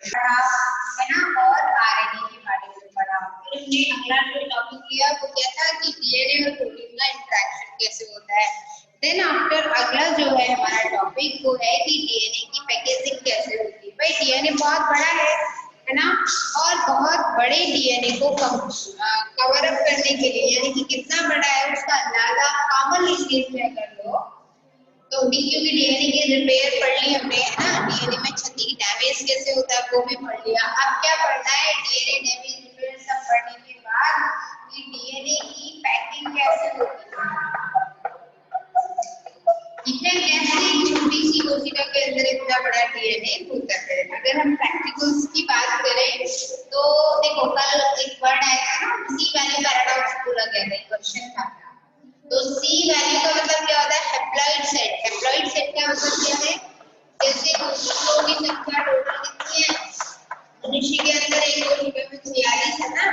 है ना, और आरएनए के बारे में पढ़ा। फिर हमने अगला जो टॉपिक लिया वो क्या था कि डीएनए और प्रोटीन का इंटरेक्शन कैसे होता है। देन आफ्टर अगला जो है हमारा टॉपिक वो है कि डीएनए की पैकेजिंग कैसे होती है। भाई डीएनए बहुत बड़ा है ना, और बहुत बड़े डीएनए को कवर अप करने के लिए, यानी कि कितना बड़ा है उसका अंदाजा कॉमन इंग्लिश में कर लो तो क्योंकि डीएनए की रिपेयर पढ़ ली हमने, है ना, डीएनए में क्षति डैमेज कैसे होता है वो भी पढ़ लिया। अब क्या पढ़ना है, डीएनए डैमेज रिपेयर सब पढ़ने के बाद कि डीएनए की पैकिंग कैसे होती है। इतने कैसे छोटी सी कोशिका के अंदर इतना बड़ा डीएनए होता है। अगर हम प्रैक्टिकल्स की बात करें तो देखो कल एक वर्ड आया था ना, सी वैल्यू पैराडॉक्स पूरा कहते हैं, क्वेश्चन था। तो सी वैल्यू का मतलब क्या होता है, हैप्लॉइड सेट। हैप्लॉइड सेट का मतलब क्या है, जैसे कोशिकाओं की संख्या टोटल कितनी है, मनुष्य के अंदर एक कोशिका में 46 है ना,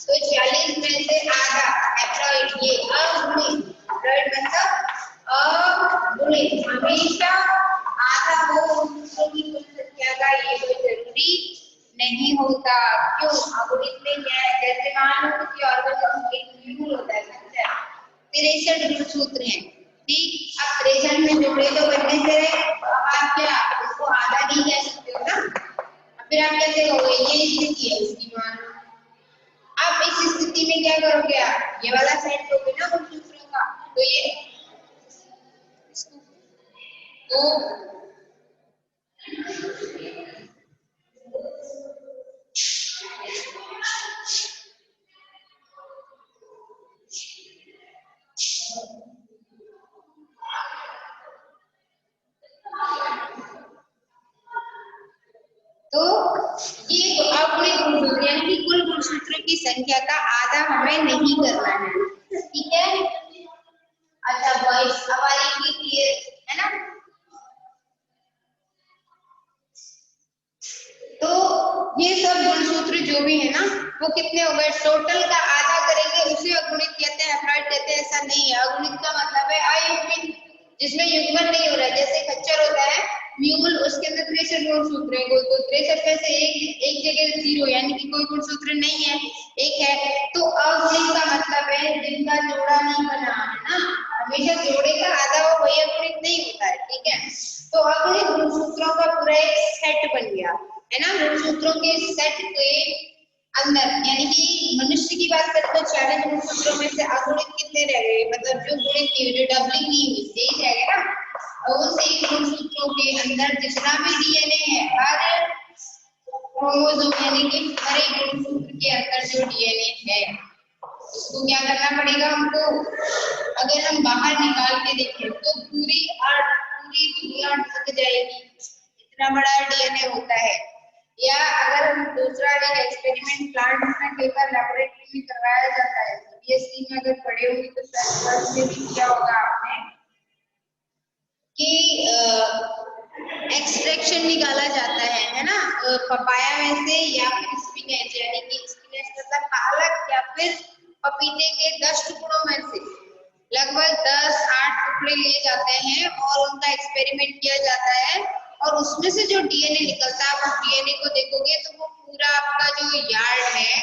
तो 46 में से आधा हैप्लॉइड, ये अगुणित, हैप्लॉइड मतलब अगुणित, हमेशा आधा हो कोशिकाओं की कुल संख्या का, ये कोई जरूरी नहीं होता। क्यों, अगुणित में क्या है, जैसे मान लो कि ऑर्गेनिज्म एक म्यूल होता है, 63 गुणसूत्र हैं, ठीक। अब 63 में जोड़े तो बनने से आप क्या उसको आधा नहीं कह सकते हो ना, फिर आप कैसे कहोगे, ये स्थिति है उसकी, मान लो। अब इस स्थिति में क्या करोगे आप, ये वाला सेट लोगे ना गुणसूत्रों का, तो ये तो ये अगुणित गुणसूत्र यानी कि कुल गुणसूत्रों की संख्या का आधा हमें नहीं करना है, ठीक है। अच्छा बॉयज, अब आ रही क्लियर है ना। तो ये सब गुणसूत्र जो भी है ना वो कितने हो गए, टोटल का आधा करेंगे उसे अगुणित कहते हैं, हैप्लॉइड कहते हैं। ऐसा नहीं है, अगुणित का मतलब है अयुग्मित, जिसमें युग्मन नहीं हो रहा है। जैसे खच्चर होता है म्यूल, उसके अंदर 63 गुणसूत्र है, तो 63 में से एक जगह 0 यानी कि कोई गुणसूत्र नहीं है, एक है। तो अगुणित का मतलब है जिनका जोड़ा नहीं बना, है ना, हमेशा जोड़े का आधा हो वही अगुणित नहीं होता है, ठीक है। तो अगुणित गुणसूत्रों का पूरा एक सेट बन गया, है ना। गुणसूत्रों के सेट के अंदर, यानी कि मनुष्य की बात करें तो 46 गुणसूत्रों में से अगुणित कितने रह गए, मतलब जो गुणित नहीं हुए, जो डबलिंग नहीं हुई, सही रहेगा ना। और उन 23 गुणसूत्रों के अंदर जितना भी डीएनए है, हर क्रोमोसोम यानी कि हर एक गुणसूत्र के अंदर जो डीएनए है उसको क्या करना पड़ेगा हमको, अगर हम बाहर निकाल के देखें तो पूरी दुनिया ढक जाएगी, इतना बड़ा डीएनए होता है। या अगर हम दूसरा एक एक्सपेरिमेंट प्लांट में लेकर लैबोरेटरी में करवाया जाता है, बीएससी में अगर पढ़े होंगे तो शायद में भी किया होगा आपने, कि एक्सट्रैक्शन निकाला जाता है ना, पपाया में से या फिर स्पिनच, यानी कि स्पिनच मतलब पालक, या फिर पपीते के 10 टुकड़ों में से लगभग 10-8 टुकड़े लिए जाते हैं और उनका एक्सपेरिमेंट किया जाता है, और उसमें से जो डीएनए निकलता है, आप डीएनए को देखोगे तो वो पूरा आपका जो यार्ड है,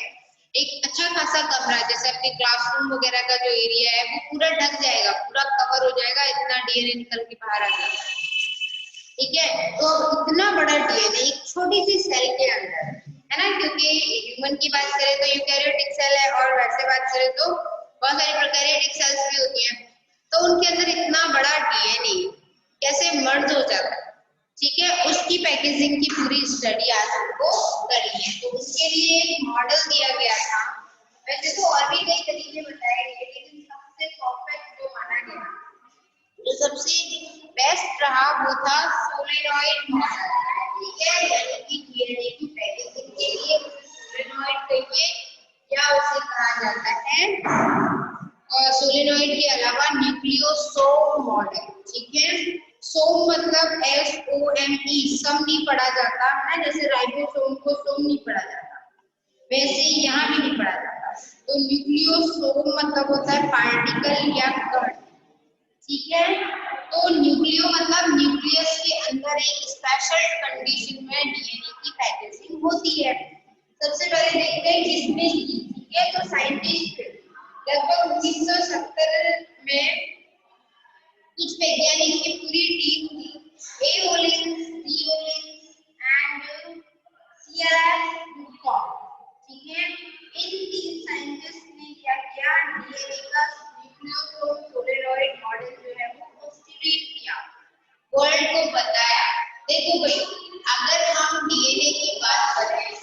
एक अच्छा खासा कमरा, जैसे अपने क्लासरूम वगैरह का जो एरिया है वो पूरा ढक जाएगा, पूरा कवर हो जाएगा, इतना डीएनए निकल के बाहर आ जाएगा, ठीक है। तो इतना बड़ा डीएनए एक छोटी सी सेल के अंदर, है ना, क्योंकि ह्यूमन की बात करें तो यूकैरियोटिक सेल है, और वैसे बात करें तो बहुत सारी प्रोकैरियोटिक सेल्स भी होती हैं, तो उनके अंदर इतना बड़ा डीएनए कैसे मर्ज हो जाता है, ठीक है। उसकी पैकेजिंग की पूरी स्टडी आज हमको करनी है, तो उसके लिए एक मॉडल दिया गया था। वैसे तो और भी कई तरीके बताए गए, लेकिन सबसे परफेक्ट जो माना गया, जो सबसे बेस्ट रहा वो था सोलेनॉइड मॉडल, ठीक है। यानी कि डीएनए की पैकेजिंग के लिए सोलेनॉइड कहिए या उसे कहा जाता है सोलेनॉइड के अलावा न्यूक्लियोसोम मॉडल, ठीक है। सोम मतलब SOME, सम नहीं पढ़ा जाता है, जैसे राइबोसोम को सोम नहीं पढ़ा जाता, वैसे ही यहाँ भी नहीं पढ़ा जाता। तो न्यूक्लियोसोम मतलब होता है पार्टिकल या कण, ठीक है। तो न्यूक्लियो मतलब न्यूक्लियस के अंदर एक स्पेशल कंडीशन में डीएनए की पैकेजिंग होती है। सबसे पहले देखते हैं किसने की, ठीक है। तो साइंटिस्ट लगभग 1970 में कुछ वैज्ञानिक की पूरी टीम थी, एओलिन्स, डिओलिन्स एंड सीआरएफ ग्रुप, ठीक है। इन तीन साइंटिस्ट ने क्या किया, डीएनए का न्यूक्लियोसोलिडॉइड मॉडल जो है वो कंस्ट्रक्ट किया, वर्ल्ड को बताया। देखो भाई, अगर हम डीएनए की बात करें,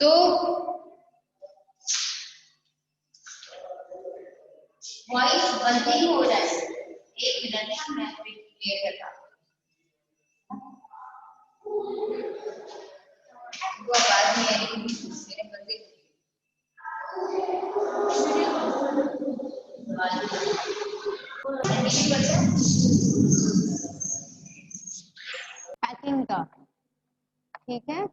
तो वॉइस बंद ही हो रहा है, एक मिनट में मैं क्लियर करता हूँ। वो आवाज नहीं आ रही मेरे बंदे पैकिंग का, ठीक है।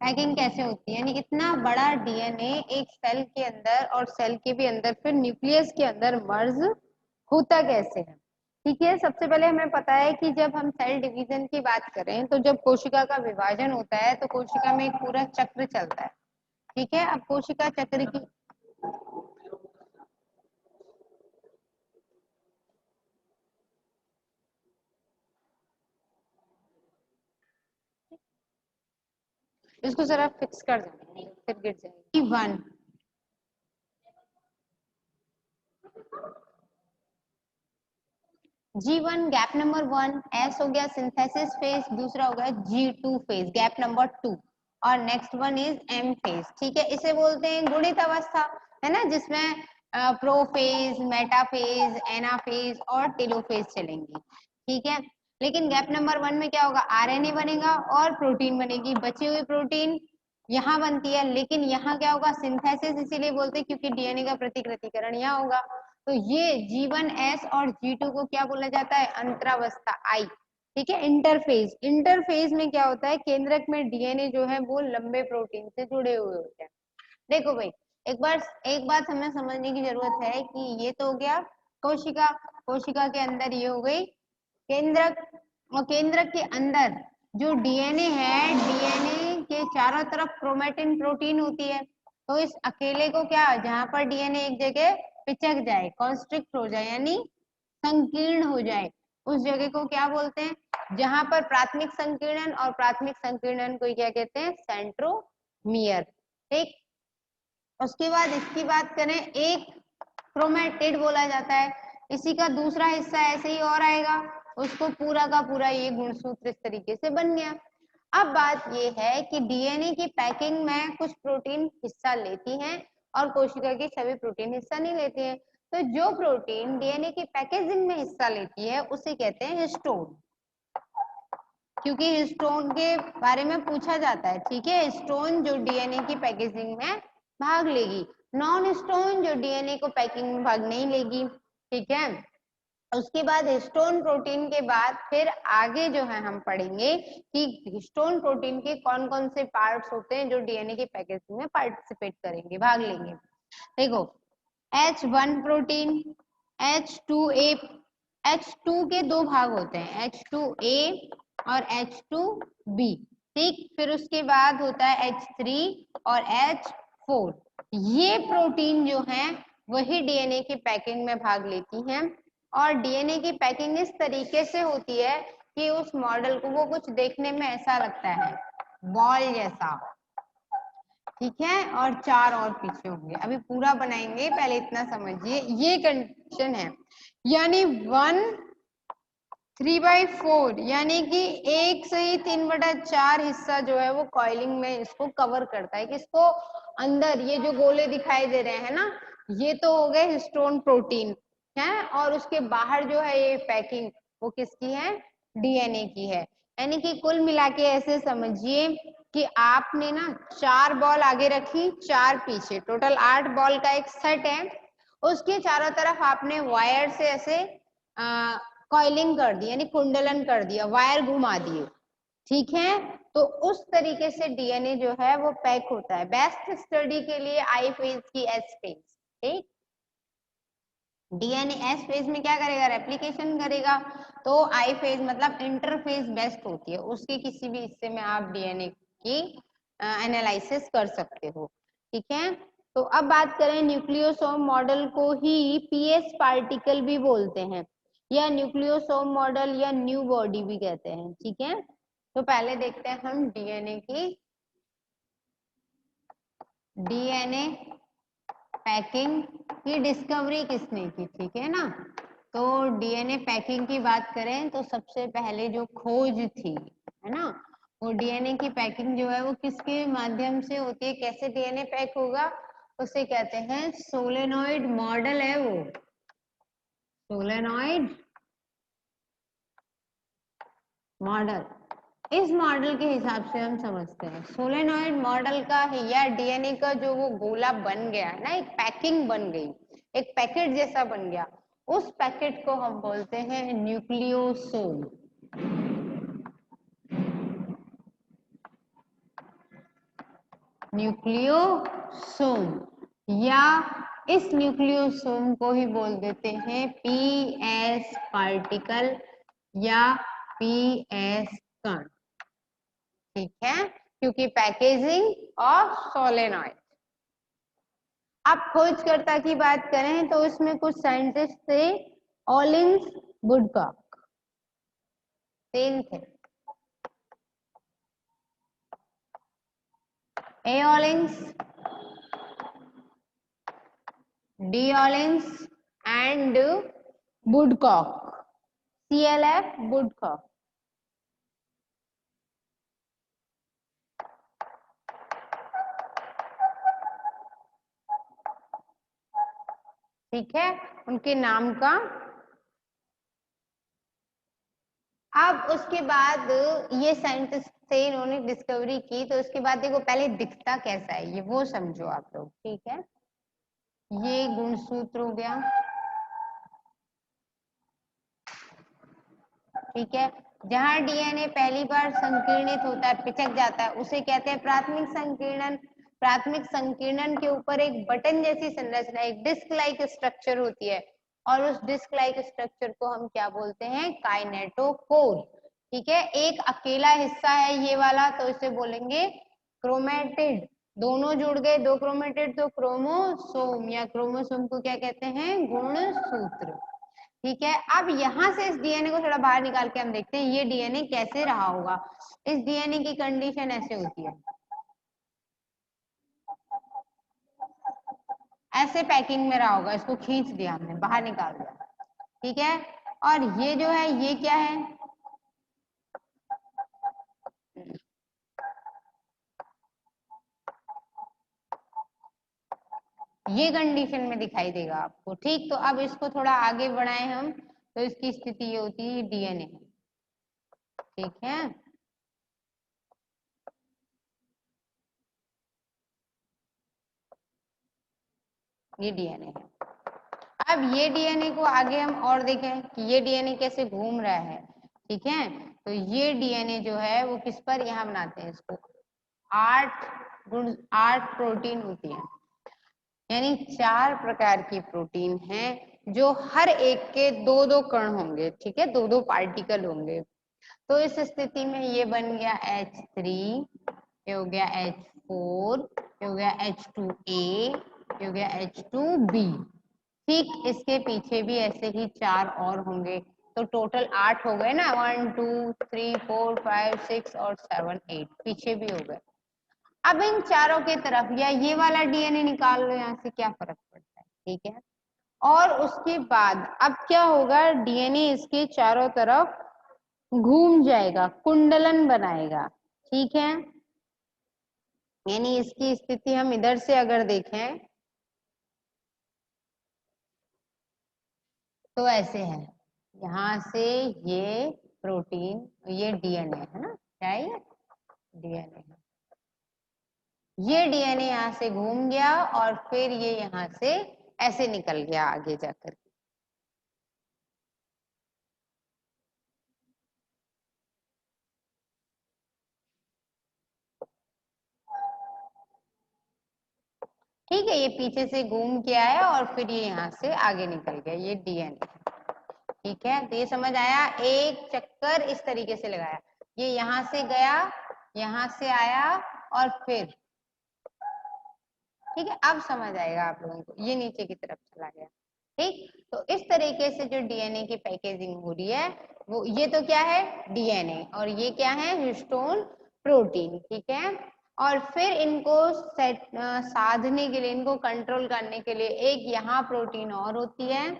पैकिंग कैसे होती है, यानी इतना बड़ा डीएनए एक सेल के अंदर और सेल के भी अंदर फिर न्यूक्लियस के अंदर मर्ज होता कैसे है, ठीक है। सबसे पहले हमें पता है कि जब हम सेल डिवीजन की बात करें तो जब कोशिका का विभाजन होता है तो कोशिका में एक पूरा चक्र चलता है, ठीक है। अब कोशिका चक्र की इसको जरा फिक्स कर देना फिर गिर जाएगी। One G1 gap number 1, S हो गया सिंथेसिस फेज, दूसरा हो गया G2 फेज गैप नंबर 2 और next one is M phase, ठीक है। इसे बोलते हैं गुणित अवस्था, है ना, जिसमें प्रोफेज, मेटाफेज, एनाफेज और टेलोफेज चलेंगी, ठीक है। लेकिन गैप नंबर 1 में क्या होगा, आरएनए बनेगा और प्रोटीन बनेगी, बची हुई प्रोटीन यहाँ बनती है, लेकिन यहाँ क्या होगा, सिंथेसिस इसीलिए बोलते हैं क्योंकि डीएनए का प्रतिकृतिकरण यहाँ होगा। तो ये G1S और G2 को क्या बोला जाता है, अंतरावस्था आई, ठीक है। इंटरफेज, इंटरफेज में क्या होता है, केंद्रक में डीएनए जो है वो लंबे प्रोटीन से जुड़े हुए होते हैं। देखो भाई, एक बात हमें समझने की जरूरत है कि ये तो हो गया कोशिका, कोशिका के अंदर ये हो गई केंद्रक, और केंद्रक के अंदर जो डीएनए है, डीएनए के चारों तरफ क्रोमेटिन प्रोटीन होती है। तो इस अकेले को क्या, जहां पर डीएनए एक जगह पिचक जाए, कॉन्स्ट्रिक्ट हो जाए, यानी संकीर्ण हो जाए, उस जगह को क्या बोलते हैं, जहां पर प्राथमिक संकीर्णन, और प्राथमिक संकीर्णन को क्या कहते हैं, सेंट्रोमियर, ठीक। उसके बाद इसकी बात करें, एक क्रोमेटिड बोला जाता है, इसी का दूसरा हिस्सा ऐसे ही और आएगा, उसको पूरा का पूरा ये गुणसूत्र इस तरीके से बन गया। अब बात ये है कि डीएनए की पैकिंग में कुछ प्रोटीन हिस्सा लेती हैं और कोशिका की सभी प्रोटीन हिस्सा नहीं लेती हैं। तो जो प्रोटीन डीएनए की पैकेजिंग में हिस्सा लेती है उसे कहते हैं हिस्टोन, क्योंकि हिस्टोन के बारे में पूछा जाता है, ठीक है। हिस्टोन जो डीएनए की पैकेजिंग में भाग लेगी, नॉन हिस्टोन जो डीएनए को पैकिंग में भाग नहीं लेगी, ठीक है। उसके बाद हिस्टोन प्रोटीन के बाद फिर आगे जो है हम पढ़ेंगे कि हिस्टोन प्रोटीन के कौन कौन से पार्ट्स होते हैं जो डीएनए की पैकेजिंग में पार्टिसिपेट करेंगे, भाग लेंगे। देखो, H1 प्रोटीन, H2A, H2 के दो भाग होते हैं, H2A और H2B, ठीक। फिर उसके बाद होता है H3 और H4। ये प्रोटीन जो है वही डीएनए की पैकिंग में भाग लेती हैं, और डीएनए की पैकिंग इस तरीके से होती है कि उस मॉडल को वो कुछ देखने में ऐसा लगता है, बॉल जैसा, ठीक है। और चार और पीछे होंगे, अभी पूरा बनाएंगे, पहले इतना समझिए, ये कंडीशन है, यानी 1/3/4, यानी कि 1/3/4 हिस्सा जो है वो कॉइलिंग में इसको कवर करता है, कि इसको अंदर ये जो गोले दिखाई दे रहे हैं ना, ये तो हो गए हिस्टोन प्रोटीन है, और उसके बाहर जो है ये पैकिंग वो किसकी है, डीएनए की है। यानी कि कुल मिला के ऐसे समझिए कि आपने ना 4 बॉल आगे रखी, 4 पीछे, टोटल 8 बॉल का एक सेट है, उसके चारों तरफ आपने वायर से ऐसे कॉइलिंग कर दी, यानी कुंडलन कर दिया, वायर घुमा दिए, ठीक है। तो उस तरीके से डीएनए जो है वो पैक होता है। बेस्ट स्टडी के लिए आई फेज की एस फेज। ठीक, डीएनए एस फेज में क्या करेगा, रेप्लिकेशन करेगा। तो आई फेज मतलब इंटरफेज बेस्ट होती है, उसके किसी भी हिस्से में आप डीएनए की एनालिसिस कर सकते हो। ठीक है, तो अब बात करें न्यूक्लियोसोम मॉडल को ही पीएस पार्टिकल भी बोलते हैं, या न्यूक्लियोसोम मॉडल या न्यू बॉडी भी कहते हैं। ठीक है, तो पहले देखते हैं हम डीएनए पैकिंग की डिस्कवरी किसने की। ठीक है ना, तो डीएनए पैकिंग की बात करें तो सबसे पहले जो खोज थी, है ना, वो डीएनए की पैकिंग जो है वो किसके माध्यम से होती है, कैसे डीएनए पैक होगा, उसे कहते हैं सोलेनॉइड मॉडल है वो, सोलेनॉइड मॉडल। इस मॉडल के हिसाब से हम समझते हैं सोलेनॉइड मॉडल का है, या डीएनए का जो वो गोला बन गया है ना, एक पैकिंग बन गई, एक पैकेट जैसा बन गया, उस पैकेट को हम बोलते हैं न्यूक्लियोसोम। न्यूक्लियोसोम, या इस न्यूक्लियोसोम को ही बोल देते हैं पीएस पार्टिकल या पीएस कण। ठीक है, क्योंकि पैकेजिंग ऑफ सोलेनॉइड। अब खोजकर्ता की बात करें तो इसमें कुछ साइंटिस्ट थे, ऑलिंस वुडकॉक, तीन थे, A Ollins, D Ollins and Woodcock, CLF Woodcock. ठीक है, उनके नाम का। अब उसके बाद ये साइंटिस्ट थे, इन्होंने डिस्कवरी की, तो उसके बाद देखो पहले दिखता कैसा है ये वो समझो आप लोग। ठीक है, ये गुणसूत्र हो गया। ठीक है, जहां डीएनए पहली बार संकीर्णित होता है, पिचक जाता है, उसे कहते हैं प्राथमिक संकीर्णन। प्राथमिक संकीर्णन के ऊपर एक बटन जैसी संरचना, एक डिस्क लाइक स्ट्रक्चर होती है, और उस डिस्क लाइक स्ट्रक्चर को हम क्या बोलते हैं, काइनेटोकोर। ठीक है, एक अकेला हिस्सा है ये वाला, तो इसे बोलेंगे क्रोमेटिड। दोनों जुड़ गए, दो क्रोमेटिड तो क्रोमोसोम, या क्रोमोसोम को क्या कहते हैं, गुणसूत्र। ठीक है, अब यहां से इस डीएनए को थोड़ा बाहर निकाल के हम देखते हैं ये डीएनए कैसे रहा होगा। इस डीएनए की कंडीशन ऐसे होती है, ऐसे पैकिंग में रहा होगा, इसको खींच दिया हमने, बाहर निकाल दिया। ठीक है, और ये जो है ये क्या है, ये कंडीशन में दिखाई देगा आपको। ठीक, तो अब इसको थोड़ा आगे बढ़ाएं हम, तो इसकी स्थिति ये होती है डीएनए। ठीक है, ये डीएनए है। अब ये डीएनए को आगे हम और देखें कि ये डीएनए कैसे घूम रहा है। ठीक है, तो ये डीएनए जो है वो किस पर, यहाँ बनाते हैं इसको, 8 प्रोटीन होती है, यानी 4 प्रकार की प्रोटीन है, जो हर एक के दो दो कण होंगे। ठीक है, दो दो पार्टिकल होंगे। तो इस स्थिति में ये बन गया H3, ये हो गया H4, ये हो गया H2A, ये हो गया H2B। ठीक, इसके पीछे भी ऐसे ही 4 और होंगे, तो टोटल 8 हो गए ना, 1 2 3 4 5 6 और 7 8, पीछे भी हो गए। अब इन चारों के तरफ, या ये वाला डीएनए निकाल लो यहाँ से, क्या फर्क पड़ता है। ठीक है, और उसके बाद अब क्या होगा, डीएनए इसके चारों तरफ घूम जाएगा, कुंडलन बनाएगा। ठीक है, यानी इसकी स्थिति हम इधर से अगर देखें तो ऐसे है, यहाँ से ये प्रोटीन, ये डीएनए है ना, क्या है ये, डीएनए है। ये डीएनए यहाँ से घूम गया और फिर ये यहाँ से ऐसे निकल गया आगे जाकर। ठीक है, ये पीछे से घूम के आया और फिर ये यहाँ से आगे निकल गया, ये डीएनए। ठीक है, तो ये समझ आया, एक चक्कर इस तरीके से लगाया, ये यहाँ से गया, यहाँ से आया और फिर, ठीक है, अब समझ आएगा आप लोगों को, ये नीचे की तरफ चला गया। ठीक, तो इस तरीके से जो डीएनए की पैकेजिंग हो रही है वो, ये तो क्या है, डीएनए, और ये क्या है, हिस्टोन प्रोटीन। ठीक है, और फिर इनको साधने के लिए, इनको कंट्रोल करने के लिए एक यहाँ प्रोटीन और होती है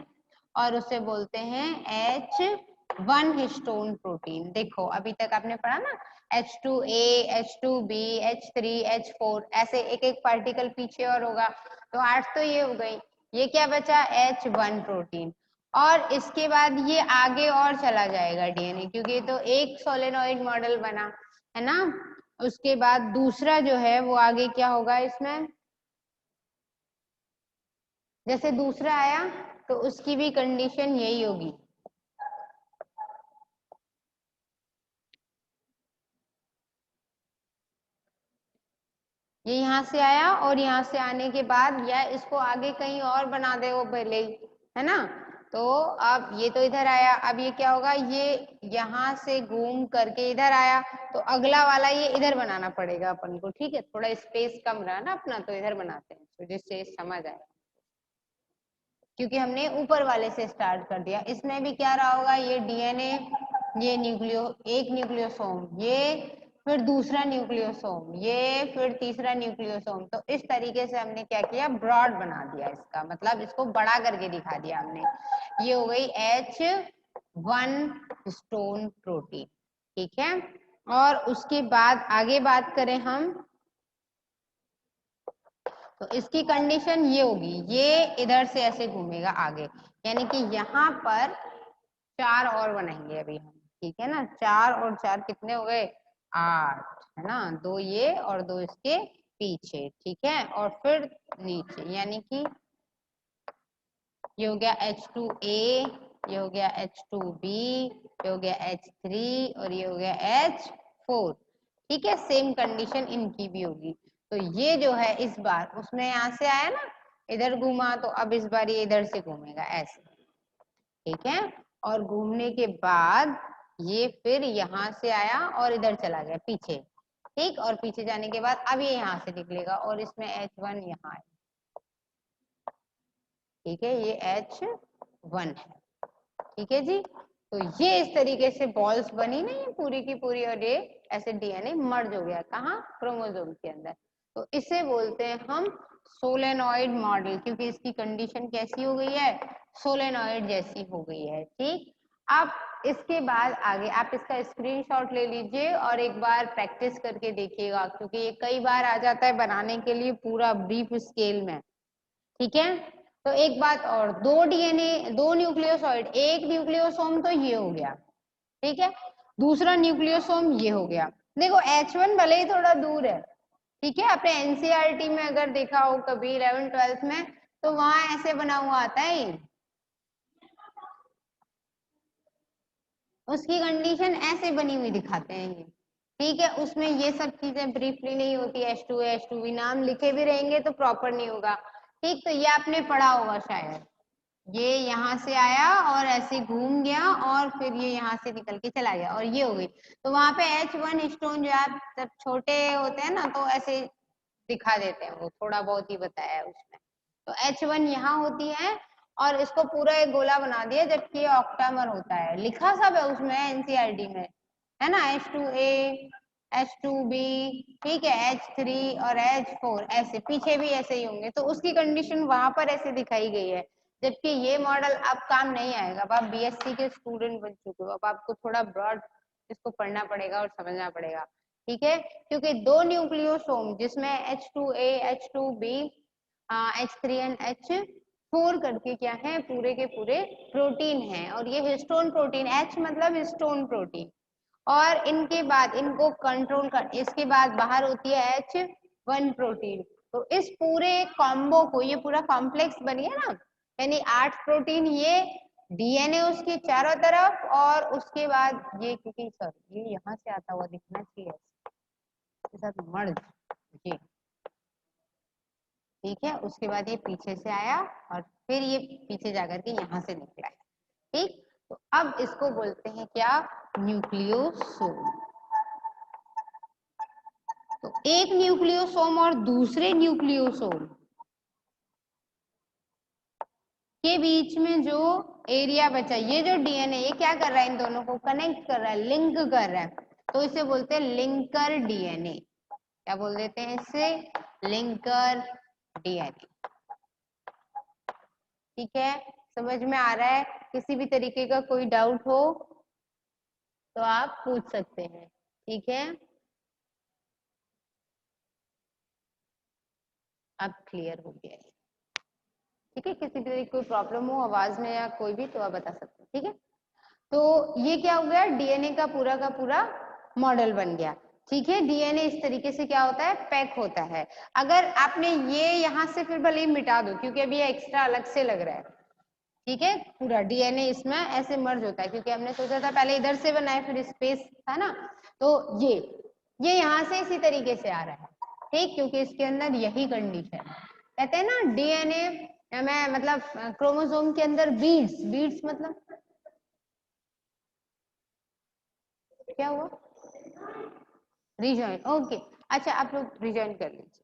और उसे बोलते हैं H1 हिस्टोन प्रोटीन। देखो अभी तक आपने पढ़ा ना, H2A, H2B, H3, H4, ऐसे एक एक पार्टिकल पीछे और होगा, तो 8 तो ये हो गई। ये क्या बचा, H1 प्रोटीन। और इसके बाद ये आगे और चला जाएगा डीएनए, क्योंकि ये तो एक सोलेनॉइड मॉडल बना है ना। उसके बाद दूसरा जो है वो आगे क्या होगा इसमें, जैसे दूसरा आया तो उसकी भी कंडीशन यही होगी। ये यहाँ से आया और यहाँ से आने के बाद या इसको आगे कहीं और बना दे वो पहले ही, है ना। तो अब ये तो इधर आया, अब ये क्या होगा, ये यहाँ से घूम करके इधर आया, तो अगला वाला ये इधर बनाना पड़ेगा अपन को। ठीक है, थोड़ा स्पेस कम रहा ना अपना, तो इधर बनाते हैं, तो जिससे समझ आए, क्योंकि हमने ऊपर वाले से स्टार्ट कर दिया। इसमें भी क्या रहा होगा, ये डीएनए, ये एक न्यूक्लियोसोम, ये फिर दूसरा न्यूक्लियोसोम, ये फिर तीसरा न्यूक्लियोसोम। तो इस तरीके से हमने क्या किया, ब्रॉड बना दिया, इसका मतलब इसको बड़ा करके दिखा दिया हमने। ये हो गई H1 हिस्टोन प्रोटीन। ठीक है, और उसके बाद आगे बात करें हम, तो इसकी कंडीशन ये होगी, ये इधर से ऐसे घूमेगा आगे, यानी कि यहाँ पर 4 और बनाएंगे अभी हम। ठीक है ना, 4 और 4 कितने हो गए, 8, है ना, 2 ये और 2 इसके पीछे। ठीक है, और फिर नीचे, यानी कि ये हो गया H2A, ये हो गया H2B, ये हो गया H3 और ये हो गया H4। ठीक है, सेम कंडीशन इनकी भी होगी। तो ये जो है इस बार उसमें यहाँ से आया ना, इधर घूमा, तो अब इस बार ये इधर से घूमेगा ऐसे। ठीक है, और घूमने के बाद ये फिर यहाँ से आया और इधर चला गया पीछे। ठीक, और पीछे जाने के बाद अब ये यहाँ से निकलेगा और इसमें H1 यहाँ है। ठीक है, ये H1 है। ठीक है जी, तो ये इस तरीके से बॉल्स बनी ना ये पूरी की पूरी, और ये ऐसे डीएनए मर्ज हो गया कहाँ, क्रोमोसोम के अंदर। तो इसे बोलते हैं हम सोलेनॉइड मॉडल, क्योंकि इसकी कंडीशन कैसी हो गई है, सोलेनॉइड जैसी हो गई है। ठीक, अब इसके बाद आगे आप इसका स्क्रीनशॉट ले लीजिए और एक बार प्रैक्टिस करके देखिएगा, क्योंकि ये कई बार आ जाता है बनाने के लिए पूरा ब्रीफ स्केल में। ठीक है, तो एक बात और, 2 डीएनए, 2 न्यूक्लियोसाइड, एक न्यूक्लियोसोम तो ये हो गया। ठीक है, दूसरा न्यूक्लियोसोम ये हो गया। देखो H1 भले ही थोड़ा दूर है, ठीक है, आपने एनसीईआरटी में अगर देखा हो कभी 11th 12th में, तो वहां ऐसे बना हुआ आता है, उसकी कंडीशन ऐसे बनी हुई दिखाते हैं ये। ठीक है, उसमें ये सब चीजें ब्रीफली नहीं होती, H2 नाम लिखे भी रहेंगे तो प्रॉपर नहीं होगा। ठीक, तो ये आपने पढ़ा होगा शायद, ये यहाँ से आया और ऐसे घूम गया और फिर ये यहाँ से निकल के चला गया और ये हो गई। तो वहां पे H1 स्टोन जो आप जब छोटे होते हैं ना तो ऐसे दिखा देते हैं, वो थोड़ा बहुत ही बताया है उसमें। तो H1 यहाँ होती है और इसको पूरा एक गोला बना दिया, जबकि ये ऑक्टामर होता है, लिखा सब है उसमें एनसीईआरटी में, है ना, H2A, H2B, ठीक है, H3 और H4, ऐसे पीछे भी ऐसे ही होंगे, तो उसकी कंडीशन वहां पर ऐसे दिखाई गई है। जबकि ये मॉडल अब काम नहीं आएगा, अब आप बीएससी के स्टूडेंट बन चुके हो, अब आपको थोड़ा ब्रॉड इसको पढ़ना पड़ेगा और समझना पड़ेगा। ठीक है, क्योंकि 2 न्यूक्लियोसोम जिसमें H2A, H2B, H3 and H4 करके क्या है, पूरे के पूरे प्रोटीन हैं, और ये हिस्टोन प्रोटीन, H मतलब हिस्टोन प्रोटीन। और इनके बाद इनको कंट्रोल कर, इसके बाद बाहर होती है H1 प्रोटीन। तो इस पूरे कॉम्बो को, ये पूरा कॉम्प्लेक्स बनी है ना, यानी 8 प्रोटीन, ये डीएनए उसके चारों तरफ, और उसके बाद ये, क्योंकि सॉरी ये यहाँ से आता हुआ दिखना चाहिए इसके साथ मर्ज, ये ठीक है, उसके बाद ये पीछे से आया और फिर ये पीछे जाकर के यहाँ से निकला है। ठीक, तो अब इसको बोलते हैं क्या, न्यूक्लियोसोम। तो एक न्यूक्लियोसोम और दूसरे न्यूक्लियोसोम के बीच में जो एरिया बचा, ये जो डीएनए ये क्या कर रहा है, इन दोनों को कनेक्ट कर रहा है, लिंक कर रहा है, तो इसे बोलते हैं लिंकर डीएनए। क्या बोल देते हैं इसे, लिंकर डीएनए। ठीक है, समझ में आ रहा है? किसी भी तरीके का कोई डाउट हो तो आप पूछ सकते हैं। ठीक है, अब क्लियर हो गया है। ठीक है, किसी भी कोई प्रॉब्लम हो आवाज में या कोई भी तो आप बता सकते हैं। ठीक है, तो ये क्या हो गया, डीएनए का पूरा मॉडल बन गया। ठीक है, डीएनए इस तरीके से क्या होता है, पैक होता है। अगर आपने ये यहाँ से फिर भले ही मिटा दो क्योंकि अभी ये एक्स्ट्रा अलग से लग रहा है। ठीक है, पूरा डीएनए इसमें ऐसे मर्ज होता है क्योंकि हमने सोचा था पहले इधर से बनाए फिर स्पेस था ना, तो ये यहाँ से इसी तरीके से आ रहा है। ठीक, क्योंकि इसके अंदर यही कंडीशन है। कहते हैं ना डीएनए में मतलब क्रोमोसोम के अंदर बीड्स, बीड्स मतलब क्या हुआ, रिजॉइन। ओके, अच्छा आप लोग रिजॉइन कर लीजिए।